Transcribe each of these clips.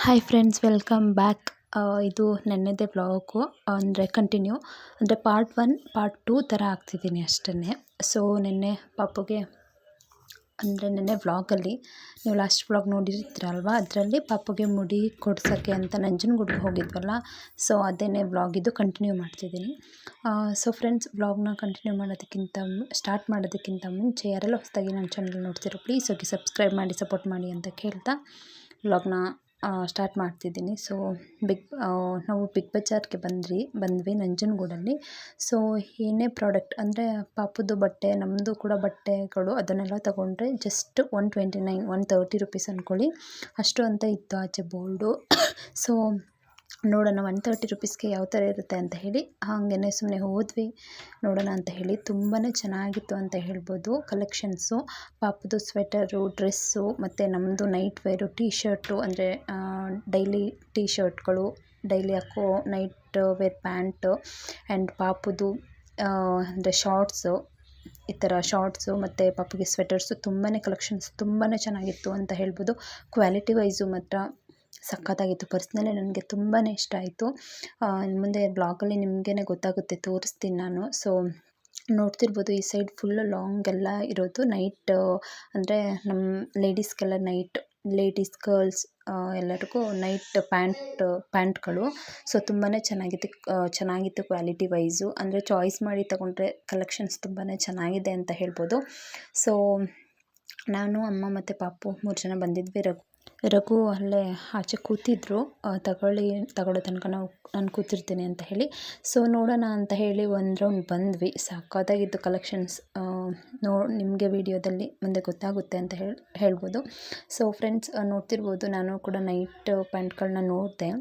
Hi friends, welcome back. ಇದು ನೆನ್ನೆದೇ vlog, ಅಂದರೆ continue, ಅಂದರೆ ಪಾರ್ಟ್ 1 ಪಾರ್ಟ್ 2 ಥರ ಹಾಕ್ತಿದ್ದೀನಿ ಅಷ್ಟೇ. ಸೊ ನೆನ್ನೆ ಪಾಪುಗೆ ಅಂದರೆ ನೆನ್ನೆ ವ್ಲಾಗಲ್ಲಿ ನೀವು ಲಾಸ್ಟ್ ವ್ಲಾಗ್ ನೋಡಿರ್ತೀರಲ್ವ, ಅದರಲ್ಲಿ ಪಾಪುಗೆ ಮುಡಿ ಕೊಡ್ಸೋಕ್ಕೆ ಅಂತ ನಂಜನಗೂಡಿಗೆ ಹೋಗಿದ್ವಲ್ಲ. ಸೊ ಅದೇ ವ್ಲಾಗ್ ಇದು ಕಂಟಿನ್ಯೂ ಮಾಡ್ತಿದ್ದೀನಿ. ಸೊ ಫ್ರೆಂಡ್ಸ್, ವ್ಲಾಗ್ನ ಕಂಟಿನ್ಯೂ ಸ್ಟಾರ್ಟ್ ಮಾಡೋದಕ್ಕಿಂತ ಮುಂಚೆ ಯಾರೆಲ್ಲ ಹೊಸದಾಗಿ ನನ್ನ ಚಾನಲ್ ನೋಡ್ತಿರೋ ಪ್ಲೀಸ್ ಹೋಗಿ ಸಬ್ಸ್ಕ್ರೈಬ್ ಮಾಡಿ ಸಪೋರ್ಟ್ ಮಾಡಿ ಅಂತ ಕೇಳ್ತಾ ವ್ಲಾಗ್ನ ಸ್ಟಾರ್ಟ್ ಮಾಡ್ತಿದ್ದೀನಿ. ಸೊ ನಾವು ಬಿಗ್ ಬಜಾರ್ಗೆ ಬಂದ್ವಿ ನಂಜನಗೂಡಲ್ಲಿ. ಸೊ ಏನೇ ಪ್ರಾಡಕ್ಟ್ ಅಂದರೆ ಪಾಪುದು ಬಟ್ಟೆ, ನಮ್ಮದು ಕೂಡ ಬಟ್ಟೆಗಳು ಅದನ್ನೆಲ್ಲ ತೊಗೊಂಡ್ರೆ ಜಸ್ಟ್ 129 130 ರುಪೀಸ್ ಅಂದ್ಕೊಳ್ಳಿ, ಅಷ್ಟು ಅಂತ ಇತ್ತು ಆಚೆ ಬೋರ್ಡು. ಸೊ ನೋಡೋಣ 130 ರುಪೀಸ್ಗೆ ಯಾವ ಥರ ಇರುತ್ತೆ ಅಂತ ಹೇಳಿ ಹಾಗೇ ಸುಮ್ಮನೆ ಹೋದ್ವಿ ನೋಡೋಣ ಅಂತ ಹೇಳಿ. ತುಂಬಾ ಚೆನ್ನಾಗಿತ್ತು ಅಂತ ಹೇಳ್ಬೋದು ಕಲೆಕ್ಷನ್ಸು. ಪಾಪದು ಸ್ವೆಟರು, ಡ್ರೆಸ್ಸು ಮತ್ತು ನಮ್ಮದು ನೈಟ್ ವೇರು, ಟೀ ಶರ್ಟು, ಅಂದರೆ ಡೈಲಿ ಟೀ ಶರ್ಟ್ಗಳು, ಡೈಲಿ ಹಾಕೋ ನೈಟ್ ವೇರ್ ಪ್ಯಾಂಟು, ಆ್ಯಂಡ್ ಪಾಪುದು ಅಂದರೆ ಶಾರ್ಟ್ಸು, ಈ ಥರ ಶಾರ್ಟ್ಸು ಮತ್ತು ಪಾಪುಗೆ ಸ್ವೆಟರ್ಸು ತುಂಬಾ ಕಲೆಕ್ಷನ್ಸ್ ತುಂಬಾ ಚೆನ್ನಾಗಿತ್ತು ಅಂತ ಹೇಳ್ಬೋದು. ಕ್ವಾಲಿಟಿ ವೈಸು ಮಾತ್ರ ಸಖತ್ತಾಗಿತ್ತು. ಪರ್ಸ್ನಲಿ ನನಗೆ ತುಂಬಾ ಇಷ್ಟ ಆಯಿತು. ಮುಂದೆ ಬ್ಲಾಗಲ್ಲಿ ನಿಮಗೇ ಗೊತ್ತಾಗುತ್ತೆ, ತೋರಿಸ್ತೀನಿ ನಾನು. ಸೊ ನೋಡ್ತಿರ್ಬೋದು, ಈ ಸೈಡ್ ಫುಲ್ಲು ಲಾಂಗ್ ಎಲ್ಲ ಇರೋದು ನೈಟ್, ಅಂದರೆ ನಮ್ಮ ಲೇಡೀಸ್ಗೆಲ್ಲ ಲೇಡೀಸ್ ಗರ್ಲ್ಸ್ ಎಲ್ಲರಿಗೂ ನೈಟ್ ಪ್ಯಾಂಟ್ಗಳು. ಸೊ ತುಂಬಾ ಚೆನ್ನಾಗಿತ್ತು ಕ್ವಾಲಿಟಿ ವೈಸು, ಅಂದರೆ ಚಾಯ್ಸ್ ಮಾಡಿ ತೊಗೊಂಡ್ರೆ ಕಲೆಕ್ಷನ್ಸ್ ತುಂಬಾ ಚೆನ್ನಾಗಿದೆ ಅಂತ ಹೇಳ್ಬೋದು. ಸೊ ನಾನು, ಅಮ್ಮ ಮತ್ತು ಪಾಪು 3 ಜನ ಬಂದಿದ್ವಿ. ರಘು ಅಲ್ಲೇ ಆಚೆ ಕೂತಿದ್ರು, ತಗೊಳ್ಳೋ ತನಕ ನಾನು ಕೂತಿರ್ತೀನಿ ಅಂತ ಹೇಳಿ. ಸೊ ನೋಡೋಣ ಅಂತ ಹೇಳಿ ಒಂದು ರೌಂಡ್ ಬಂದ್ವಿ. ಸಖತ್ತಾಗಿತ್ತು ಕಲೆಕ್ಷನ್ಸ್. ನಿಮಗೆ ವಿಡಿಯೋದಲ್ಲಿ ಮುಂದೆ ಗೊತ್ತಾಗುತ್ತೆ ಅಂತ ಹೇಳ್ಬೋದು. ಸೊ ಫ್ರೆಂಡ್ಸ್, ನೋಡ್ತಿರ್ಬೋದು, ನಾನು ಕೂಡ ನೈಟ್ ಪ್ಯಾಂಟ್ಗಳನ್ನ ನೋಡಿದೆ.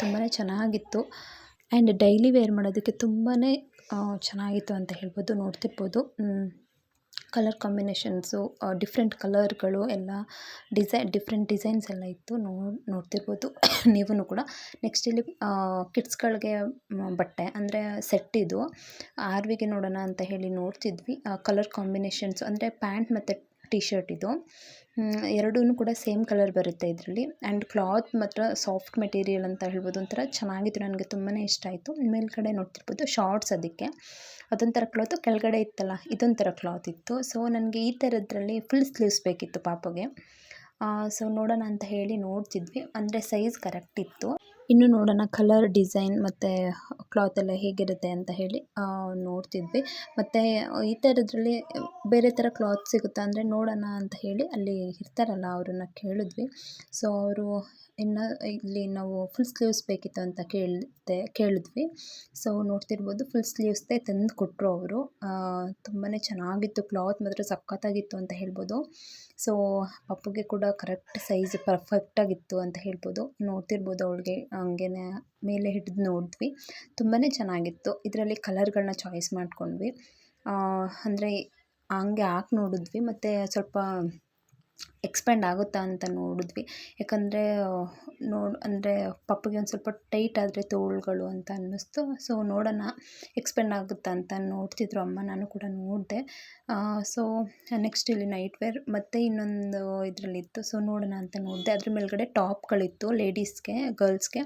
ತುಂಬಾ ಚೆನ್ನಾಗಿತ್ತು, ಆ್ಯಂಡ್ ಡೈಲಿ ವೇರ್ ಮಾಡೋದಕ್ಕೆ ತುಂಬಾ ಚೆನ್ನಾಗಿತ್ತು ಅಂತ ಹೇಳ್ಬೋದು. ನೋಡ್ತಿರ್ಬೋದು ಕಲರ್ ಕಾಂಬಿನೇಷನ್ಸು, ಡಿಫ್ರೆಂಟ್ ಕಲರ್ಗಳು ಎಲ್ಲ, ಡಿಫ್ರೆಂಟ್ ಡಿಸೈನ್ಸ್ ಎಲ್ಲ ಇತ್ತು. ನೋಡ್ತಿರ್ಬೋದು ನೀವೂ ಕೂಡ. ನೆಕ್ಸ್ಟ್ ಇಲ್ಲಿ ಕಿಡ್ಸ್ಗಳಿಗೆ ಬಟ್ಟೆ, ಅಂದರೆ ಸೆಟ್ ಇದು ಆರ್ವಿಗೆ ನೋಡೋಣ ಅಂತ ಹೇಳಿ ನೋಡ್ತಿದ್ವಿ. ಕಲರ್ ಕಾಂಬಿನೇಷನ್ಸು, ಅಂದರೆ ಪ್ಯಾಂಟ್ ಮತ್ತು ಟೀ ಶರ್ಟ್ ಇದು ಎರಡೂ ಕೂಡ ಸೇಮ್ ಕಲರ್ ಬರುತ್ತೆ ಇದರಲ್ಲಿ. ಆ್ಯಂಡ್ ಕ್ಲಾತ್ ಮಾತ್ರ ಸಾಫ್ಟ್ ಮೆಟೀರಿಯಲ್ ಅಂತ ಹೇಳ್ಬೋದು, ಒಂಥರ ಚೆನ್ನಾಗಿತ್ತು. ನನಗೆ ತುಂಬಾ ಇಷ್ಟ ಆಯಿತು. ಮೇಲ್ಗಡೆ ನೋಡ್ತಿರ್ಬೋದು ಶಾರ್ಟ್ಸ್, ಅದೊಂಥರ ಕ್ಲಾತು, ಕೆಳಗಡೆ ಇತ್ತಲ್ಲ ಇದೊಂಥರ ಕ್ಲಾತ್ ಇತ್ತು. ಸೊ ನನಗೆ ಈ ಥರದ್ರಲ್ಲಿ ಫುಲ್ ಸ್ಲೀವ್ಸ್ ಬೇಕಿತ್ತು ಪಾಪುಗೆ. ಸೊ ನೋಡೋಣ ಅಂತ ಹೇಳಿ ನೋಡ್ತಿದ್ವಿ, ಅಂದರೆ ಸೈಜ್ ಕರೆಕ್ಟ್ ಇತ್ತು. ಇನ್ನು ನೋಡೋಣ ಕಲರ್, ಡಿಸೈನ್ ಮತ್ತು ಕ್ಲಾತ್ ಎಲ್ಲ ಹೇಗಿರುತ್ತೆ ಅಂತ ಹೇಳಿ ನೋಡ್ತಿದ್ವಿ. ಮತ್ತು ಈ ಥರದ್ರಲ್ಲಿ ಬೇರೆ ಥರ ಕ್ಲಾತ್ ಸಿಗುತ್ತಾ ಅಂದರೆ ನೋಡೋಣ ಅಂತ ಹೇಳಿ ಅಲ್ಲಿ ಇರ್ತಾರಲ್ಲ ಅವ್ರನ್ನ ಕೇಳಿದ್ವಿ. ಸೊ ಅವರು ಇಲ್ಲಿ ನಾವು ಫುಲ್ ಸ್ಲೀವ್ಸ್ ಬೇಕಿತ್ತು ಅಂತ ಕೇಳಿದ್ವಿ. ಸೊ ನೋಡ್ತಿರ್ಬೋದು ಫುಲ್ ಸ್ಲೀವ್ಸ್ದೇ ತಂದು ಕೊಟ್ಟರು ಅವರು. ತುಂಬಾ ಚೆನ್ನಾಗಿತ್ತು, ಕ್ಲಾತ್ ಮಾತ್ರ ಸಖತ್ತಾಗಿತ್ತು ಅಂತ ಹೇಳ್ಬೋದು. ಸೊ ಪಾಪುಗೆ ಕೂಡ ಕರೆಕ್ಟ್ ಸೈಜ್ ಪರ್ಫೆಕ್ಟಾಗಿತ್ತು ಅಂತ ಹೇಳ್ಬೋದು. ನೋಡ್ತಿರ್ಬೋದು, ಅವಳಿಗೆ ಹಂಗೇ ಮೇಲೆ ಹಿಡಿದು ನೋಡಿದ್ವಿ. ತುಂಬಾ ಚೆನ್ನಾಗಿತ್ತು. ಇದರಲ್ಲಿ ಕಲರ್ಗಳನ್ನ ಚಾಯ್ಸ್ ಮಾಡ್ಕೊಂಡ್ವಿ, ಅಂದರೆ ಹಂಗೆ ಹಾಕಿ ನೋಡಿದ್ವಿ, ಮತ್ತು ಸ್ವಲ್ಪ ಎಕ್ಸ್ಪ್ಯಾಂಡ್ ಆಗುತ್ತಾ ಅಂತ ನೋಡಿದ್ವಿ. ಯಾಕಂದರೆ ಅಂದರೆ ಪಪ್ಪುಗೆ ಒಂದು ಸ್ವಲ್ಪ ಟೈಟ್ ಆದರೆ ತೋಳುಗಳು ಅಂತ ಅನ್ನಿಸ್ತು. ಸೊ ನೋಡೋಣ ಎಕ್ಸ್ಪ್ಯಾಂಡ್ ಆಗುತ್ತಾ ಅಂತ ನೋಡ್ತಿದ್ರು ಅಮ್ಮ, ನಾನು ಕೂಡ ನೋಡಿದೆ. ಸೊ ನೆಕ್ಸ್ಟ್ ಇಲ್ಲಿ ನೈಟ್ ವೇರ್ ಮತ್ತು ಇನ್ನೊಂದು ಇದರಲ್ಲಿತ್ತು. ಸೊ ನೋಡೋಣ ಅಂತ ನೋಡಿದೆ. ಅದ್ರ ಮೇಲ್ಗಡೆ ಟಾಪ್ಗಳಿತ್ತು ಲೇಡೀಸ್ಗೆ, ಗರ್ಲ್ಸ್ಗೆ.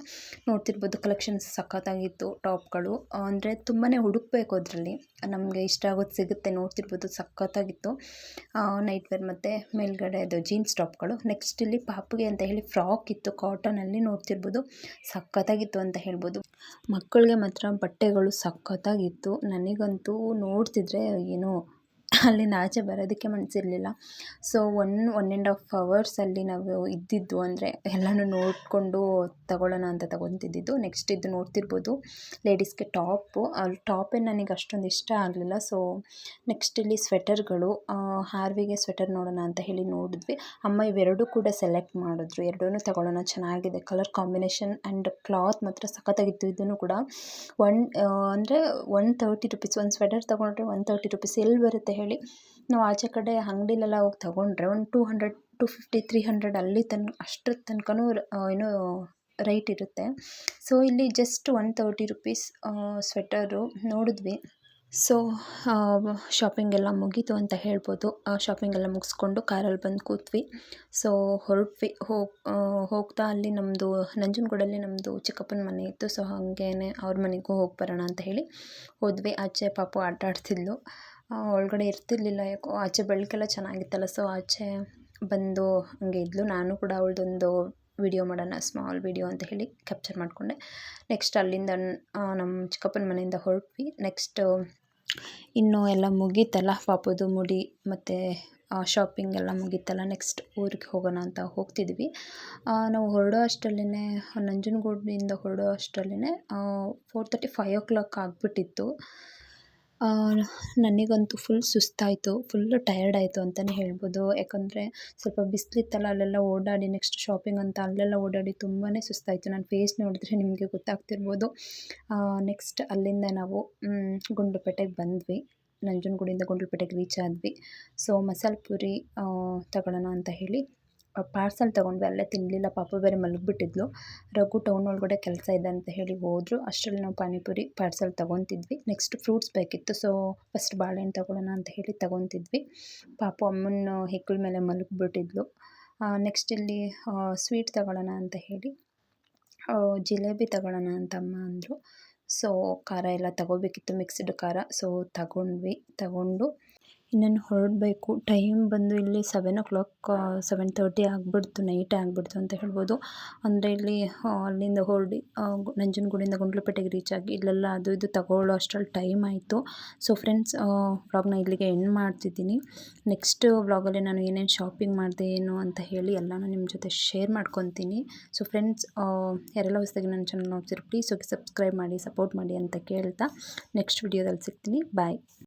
ನೋಡ್ತಿರ್ಬೋದು ಕಲೆಕ್ಷನ್ಸ್ ಸಖತ್ತಾಗಿತ್ತು ಟಾಪ್ಗಳು. ಅಂದರೆ ತುಂಬಾ ಹುಡುಕಬೇಕು, ಅದರಲ್ಲಿ ನಮಗೆ ಇಷ್ಟ ಆಗೋದು ಸಿಗುತ್ತೆ. ನೋಡ್ತಿರ್ಬೋದು ಸಖತ್ತಾಗಿತ್ತು ನೈಟ್ ವೇರ್ ಮತ್ತು ಮೇಲ್ಗಡೆ ಅದು ಜೀನ್ಸ್ ಟಾಪ್ಗಳು. ನೆಕ್ಸ್ಟ್ ಇಲ್ಲಿ ಪಾಪುಗೆ ಅಂತ ಹೇಳಿ ಫ್ರಾಕ್ ಇತ್ತು ಕಾಟನಲ್ಲಿ. ನೋಡ್ತಿರ್ಬೋದು ಸಖತ್ತಾಗಿತ್ತು ಅಂತ ಹೇಳ್ಬೋದು. ಮಕ್ಕಳಿಗೆ ಮಾತ್ರ ಬಟ್ಟೆಗಳು ಸಖತ್ತಾಗಿತ್ತು. ನನಗಂತೂ ನೋಡ್ತಿದ್ರೆ ಏನೋ ಅಲ್ಲಿಂದ ಆಚೆ ಬರೋದಕ್ಕೆ ಮನಸ್ಸಿರಲಿಲ್ಲ. ಸೊ 1.5 hours ಅಲ್ಲಿ ನಾವು ಇದ್ದಿದ್ದು, ಅಂದರೆ ಎಲ್ಲನೂ ನೋಡಿಕೊಂಡು ತಗೊಳ್ಳೋಣ ಅಂತ ತಗೊತಿದ್ದಿದ್ದು. ನೆಕ್ಸ್ಟ್ ಇದು ನೋಡ್ತಿರ್ಬೋದು ಲೇಡೀಸ್ಗೆ ಟಾಪೇ ನನಗೆ ಅಷ್ಟೊಂದು ಇಷ್ಟ ಆಗಲಿಲ್ಲ. ಸೊ ನೆಕ್ಸ್ಟ್ ಇಲ್ಲಿ ಸ್ವೆಟರ್ಗಳು, ಆರ್ವಿಗೆ ಸ್ವೆಟರ್ ನೋಡೋಣ ಅಂತ ಹೇಳಿ ನೋಡಿದ್ವಿ. ಅಮ್ಮ ಇವೆರಡೂ ಕೂಡ ಸೆಲೆಕ್ಟ್ ಮಾಡಿದ್ರು, ಎರಡೂ ತಗೊಳ್ಳೋಣ, ಚೆನ್ನಾಗಿದೆ ಕಲರ್ ಕಾಂಬಿನೇಷನ್, ಆ್ಯಂಡ್ ಕ್ಲಾತ್ ಮಾತ್ರ ಸಖತ್ತಾಗಿತ್ತು. ಇದನ್ನು ಕೂಡ ಅಂದರೆ 130 ರುಪೀಸ್. ಒಂದು ಸ್ವೆಟರ್ ತೊಗೊಂಡ್ರೆ 130 ರುಪೀಸ್ ಎಲ್ಲಿ ಬರುತ್ತೆ ಹೇಳಿ. ನಾವು ಆಚೆ ಕಡೆ ಅಂಗಡಿಲೆಲ್ಲ ಹೋಗಿ ತೊಗೊಂಡ್ರೆ ಒಂದು 200 250 300 ಅಲ್ಲಿ ಅಷ್ಟರ ತನಕನೂ ಏನೋ ರೈಟ್ ಇರುತ್ತೆ. ಸೊ ಇಲ್ಲಿ ಜಸ್ಟ್ 130 ರುಪೀಸ್ ಸ್ವೆಟರು ನೋಡಿದ್ವಿ. ಸೊ ಶಾಪಿಂಗ್ ಎಲ್ಲ ಮುಗೀತು ಅಂತ ಹೇಳ್ಬೋದು. ಶಾಪಿಂಗ್ ಎಲ್ಲ ಮುಗಿಸ್ಕೊಂಡು ಕಾರಲ್ಲಿ ಬಂದು ಕೂತ್ವಿ. ಸೊ ಹೊರಟ್ವಿ. ಹೋಗ್ತಾ ಅಲ್ಲಿ ನಮ್ಮದು ನಂಜನಗೂಡಲ್ಲಿ ನಮ್ಮದು ಚಿಕ್ಕಪ್ಪನ ಮನೆ ಇತ್ತು. ಸೊ ಹಾಗೇನೆ ಅವ್ರ ಮನೆಗೂ ಹೋಗಿ ಬರೋಣ ಅಂತ ಹೇಳಿ ಹೋದ್ವಿ. ಆಚೆ ಪಾಪು ಆಟ ಆಡ್ತಿದ್ಲು, ಒಳಗಡೆ ಇರ್ತಿರ್ಲಿಲ್ಲ ಯಾಕೋ. ಆಚೆ ಬೆಳಕೆಲ್ಲ ಚೆನ್ನಾಗಿತ್ತಲ್ಲ, ಸೊ ಆಚೆ ಬಂದು ಹಂಗೆ ಇದ್ಲು. ನಾನು ಕೂಡ ಅವಳದೊಂದು ವಿಡಿಯೋ ಮಾಡೋಣ, ಸ್ಮಾಲ್ ವಿಡಿಯೋ ಅಂತ ಹೇಳಿ ಕ್ಯಾಪ್ಚರ್ ಮಾಡಿಕೊಂಡೆ. ನೆಕ್ಸ್ಟ್ ಅಲ್ಲಿಂದ ನಮ್ಮ ಚಿಕ್ಕಪ್ಪನ ಮನೆಯಿಂದ ಹೊರಟ್ವಿ. ನೆಕ್ಸ್ಟ್ ಇನ್ನು ಎಲ್ಲ ಮುಗೀತಲ್ಲ, ಪಾಪುದು ಮುಡಿ ಮತ್ತು ಶಾಪಿಂಗ್ ಎಲ್ಲ ಮುಗೀತಲ್ಲ, ನೆಕ್ಸ್ಟ್ ಊರಿಗೆ ಹೋಗೋಣ ಅಂತ ಹೋಗ್ತಿದ್ವಿ. ನಾವು ಹೊರಡೋ ಅಷ್ಟರಲ್ಲೇ, ನಂಜನಗೂಡಿನಿಂದ ಹೊರಡೋ ಅಷ್ಟರಲ್ಲೇ 4:30 5 o'clock ಆಗಿಬಿಟ್ಟಿತ್ತು. ನನಗಂತೂ ಫುಲ್ ಸುಸ್ತಾಯಿತು, ಫುಲ್ ಟಯರ್ಡ್ ಆಯಿತು ಅಂತಲೇ ಹೇಳ್ಬೋದು. ಯಾಕಂದರೆ ಸ್ವಲ್ಪ ಬಿಸಿಲಿತ್ತಲ್ಲ, ಅಲ್ಲೆಲ್ಲ ಓಡಾಡಿ, ನೆಕ್ಸ್ಟ್ ಶಾಪಿಂಗ್ ಅಂತ ಅಲ್ಲೆಲ್ಲ ಓಡಾಡಿ ತುಂಬಾ ಸುಸ್ತಾಯಿತು. ನನ್ನ ಫೇಸ್ ನೋಡಿದ್ರೆ ನಿಮಗೆ ಗೊತ್ತಾಗ್ತಿರ್ಬೋದು. ನೆಕ್ಸ್ಟ್ ಅಲ್ಲಿಂದ ನಾವು ಗುಂಡ್ಲುಪೇಟೆಗೆ ಬಂದ್ವಿ. ನಂಜನಗೂಡಿಂದ ಗುಂಡ್ಲುಪೇಟೆಗೆ ರೀಚ್ ಆದ್ವಿ. ಸೊ ಮಸಾಲೆ ಪೂರಿ ತಗೊಳ್ಳೋಣ ಅಂತ ಹೇಳಿ ಪಾರ್ಸಲ್ ತೊಗೊಂಡ್ವಿ. ಅಲ್ಲೇ ತಿನ್ನಲಿಲ್ಲ, ಪಾಪು ಬೇರೆ ಮಲಗಿಬಿಟ್ಟಿದ್ಲು. ರಘು ಟೌನ್ ಒಳಗಡೆ ಕೆಲಸ ಇದೆ ಅಂತ ಹೇಳಿ ಹೋದರು. ಅಷ್ಟರಲ್ಲಿ ನಾವು ಪಾನಿಪುರಿ ಪಾರ್ಸಲ್ ತೊಗೊತಿದ್ವಿ. ನೆಕ್ಸ್ಟ್ ಫ್ರೂಟ್ಸ್ ಬೇಕಿತ್ತು, ಸೊ ಫಸ್ಟ್ ಬಾಳೆಹಣ್ಣು ತೊಗೊಳ್ಳೋಣ ಅಂತ ಹೇಳಿ ತೊಗೊತಿದ್ವಿ. ಪಾಪು ಅಮ್ಮನ ಹೆಗ್ಲ ಮೇಲೆ ಮಲಗಿಬಿಟ್ಟಿದ್ಲು. ನೆಕ್ಸ್ಟ್ ಇಲ್ಲಿ ಸ್ವೀಟ್ ತೊಗೊಳ್ಳೋಣ ಅಂತ ಹೇಳಿ ಜಿಲೇಬಿ ತೊಗೊಳ್ಳೋಣ ಅಂತ ಅಮ್ಮ ಅಂದರು. ಸೊ ಖಾರ ಎಲ್ಲ ತೊಗೋಬೇಕಿತ್ತು, ಮಿಕ್ಸ್ಡ್ ಖಾರ. ಸೊ ತಗೊಂಡು ಇನ್ನೇನು ಹೊರಡಬೇಕು. ಟೈಮ್ ಬಂದು ಇಲ್ಲಿ 7 o'clock 7:30 ಆಗಿಬಿಡ್ತು, ನೈಟ್ ಆಗಿಬಿಡ್ತು ಅಂತ ಹೇಳ್ಬೋದು. ಅಂದರೆ ಇಲ್ಲಿ ಅಲ್ಲಿಂದ ಹೊರಡಿ ನಂಜನಗೂಡಿಂದ ಗುಂಡ್ಲುಪೇಟೆಗೆ ರೀಚ್ ಆಗಿ ಇಲ್ಲೆಲ್ಲ ಅದು ಇದು ತಗೊಳ್ಳೋ ಅಷ್ಟರಲ್ಲಿ ಟೈಮ್ ಆಯಿತು. ಸೊ ಫ್ರೆಂಡ್ಸ್, ವ್ಲಾಗ್ನ ಇಲ್ಲಿಗೆ ಎಂಡ್ ಮಾಡ್ತಿದ್ದೀನಿ. ನೆಕ್ಸ್ಟ್ ವ್ಲಾಗಲ್ಲಿ ನಾನು ಏನೇನು ಶಾಪಿಂಗ್ ಮಾಡಿದೆ ಏನು ಅಂತ ಹೇಳಿ ಎಲ್ಲನೂ ನಿಮ್ಮ ಜೊತೆ ಶೇರ್ ಮಾಡ್ಕೊತೀನಿ. ಸೊ ಫ್ರೆಂಡ್ಸ್, ಯಾರೆಲ್ಲ ಹೊಸದಾಗಿ ನನ್ನ ಚಾನಲ್ ನೋಡ್ತಿರೋ ಪ್ಲೀಸ್ ಹೋಗಿ ಸಬ್ಸ್ಕ್ರೈಬ್ ಮಾಡಿ, ಸಪೋರ್ಟ್ ಮಾಡಿ ಅಂತ ಕೇಳ್ತಾ ನೆಕ್ಸ್ಟ್ ವಿಡಿಯೋದಲ್ಲಿ ಸಿಗ್ತೀನಿ. ಬಾಯ್.